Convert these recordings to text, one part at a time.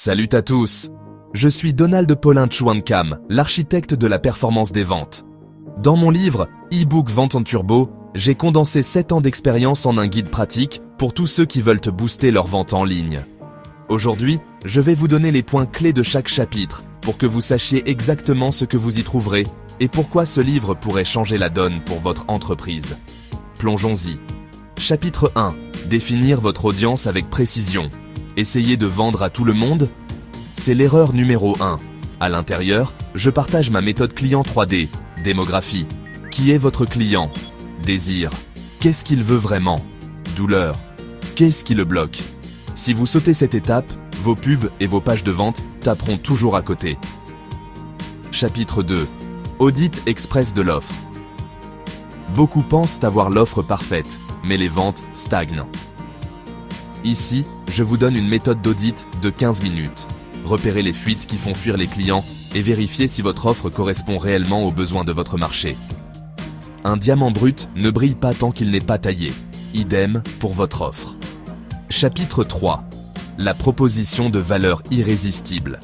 Salut à tous. Je suis Donald Paulin Chouankam, l'architecte de la performance des ventes. Dans mon livre e-book Vente en Turbo, j'ai condensé 7 ans d'expérience en un guide pratique pour tous ceux qui veulent booster leur vente en ligne. Aujourd'hui, je vais vous donner les points clés de chaque chapitre pour que vous sachiez exactement ce que vous y trouverez et pourquoi ce livre pourrait changer la donne pour votre entreprise. Plongeons-y. Chapitre 1. Définir votre audience avec précision. Essayez de vendre à tout le monde? C'est l'erreur numéro 1. À l'intérieur, je partage ma méthode client 3D. Démographie. Qui est votre client? Désir. Qu'est-ce qu'il veut vraiment? Douleur. Qu'est-ce qui le bloque? Si vous sautez cette étape, vos pubs et vos pages de vente taperont toujours à côté. Chapitre 2. Audit express de l'offre. Beaucoup pensent avoir l'offre parfaite, mais les ventes stagnent. Ici, je vous donne une méthode d'audit de 15 minutes. Repérez les fuites qui font fuir les clients et vérifiez si votre offre correspond réellement aux besoins de votre marché. Un diamant brut ne brille pas tant qu'il n'est pas taillé. Idem pour votre offre. Chapitre 3. La proposition de valeur irrésistible.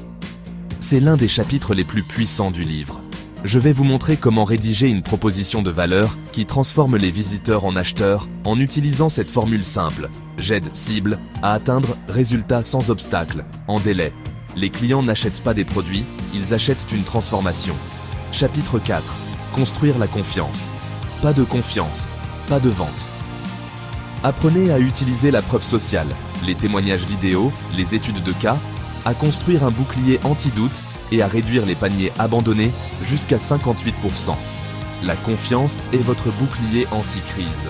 C'est l'un des chapitres les plus puissants du livre. Je vais vous montrer comment rédiger une proposition de valeur qui transforme les visiteurs en acheteurs en utilisant cette formule simple. J'aide cible à atteindre résultat sans obstacle, en délai. Les clients n'achètent pas des produits, ils achètent une transformation. Chapitre 4. Construire la confiance. Pas de confiance, pas de vente. Apprenez à utiliser la preuve sociale, les témoignages vidéo, les études de cas, à construire un bouclier anti-doute et à réduire les paniers abandonnés jusqu'à 58%. La confiance est votre bouclier anti-crise.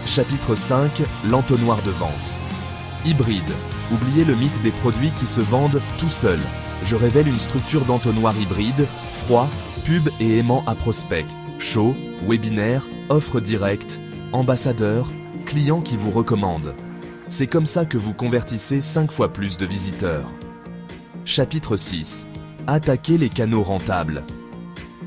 Chapitre 5. L'entonnoir de vente. Hybride. Oubliez le mythe des produits qui se vendent tout seuls. Je révèle une structure d'entonnoir hybride, froid, pub et aimant à prospect, chaud, webinaire, offre directe, ambassadeur, client qui vous recommande. C'est comme ça que vous convertissez 5 fois plus de visiteurs. Chapitre 6. Attaquer les canaux rentables.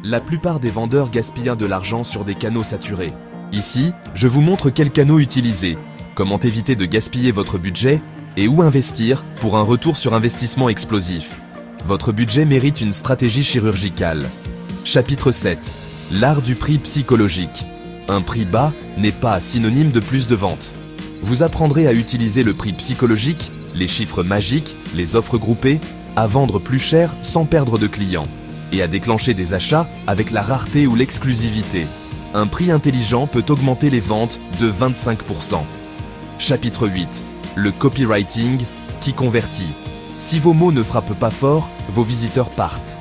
La plupart des vendeurs gaspillent de l'argent sur des canaux saturés. Ici, je vous montre quels canaux utiliser, comment éviter de gaspiller votre budget et où investir pour un retour sur investissement explosif. Votre budget mérite une stratégie chirurgicale. Chapitre 7. L'art du prix psychologique. Un prix bas n'est pas synonyme de plus de ventes. Vous apprendrez à utiliser le prix psychologique, les chiffres magiques, les offres groupées, à vendre plus cher sans perdre de clients et à déclencher des achats avec la rareté ou l'exclusivité. Un prix intelligent peut augmenter les ventes de 25%. Chapitre 8. Le copywriting qui convertit. Si vos mots ne frappent pas fort, vos visiteurs partent.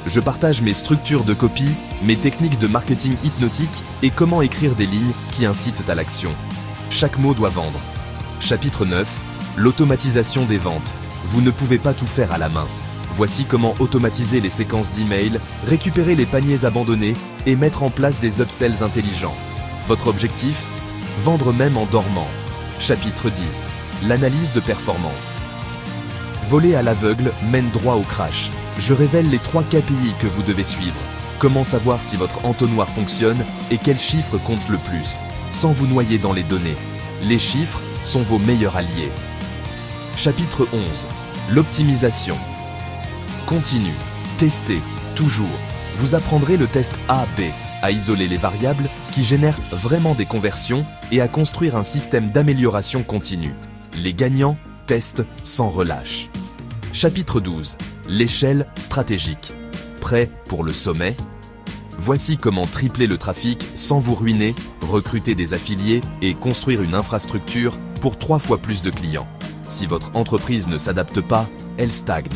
Je partage mes structures de copie, mes techniques de marketing hypnotique et comment écrire des lignes qui incitent à l'action. Chaque mot doit vendre. Chapitre 9. L'automatisation des ventes. Vous ne pouvez pas tout faire à la main. Voici comment automatiser les séquences d'email, récupérer les paniers abandonnés et mettre en place des upsells intelligents. Votre objectif? Vendre même en dormant. Chapitre 10. L'analyse de performance. Voler à l'aveugle mène droit au crash. Je révèle les 3 KPI que vous devez suivre. Comment savoir si votre entonnoir fonctionne et quels chiffres comptent le plus, sans vous noyer dans les données. Les chiffres sont vos meilleurs alliés. Chapitre 11. L'optimisation. Continue. Testez. Toujours. Vous apprendrez le test A-B, à isoler les variables qui génèrent vraiment des conversions et à construire un système d'amélioration continue. Les gagnants testent sans relâche. Chapitre 12. L'échelle stratégique. Prêt pour le sommet? Voici comment tripler le trafic sans vous ruiner, recruter des affiliés et construire une infrastructure pour 3 fois plus de clients. Si votre entreprise ne s'adapte pas, elle stagne.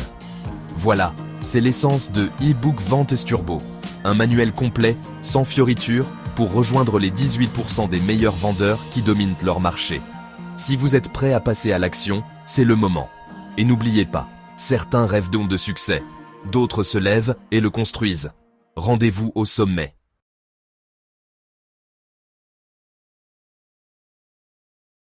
Voilà, c'est l'essence de e-book Vente Turbo. Un manuel complet, sans fioritures, pour rejoindre les 18% des meilleurs vendeurs qui dominent leur marché. Si vous êtes prêt à passer à l'action, c'est le moment. Et n'oubliez pas, certains rêvent donc de succès, d'autres se lèvent et le construisent. Rendez-vous au sommet.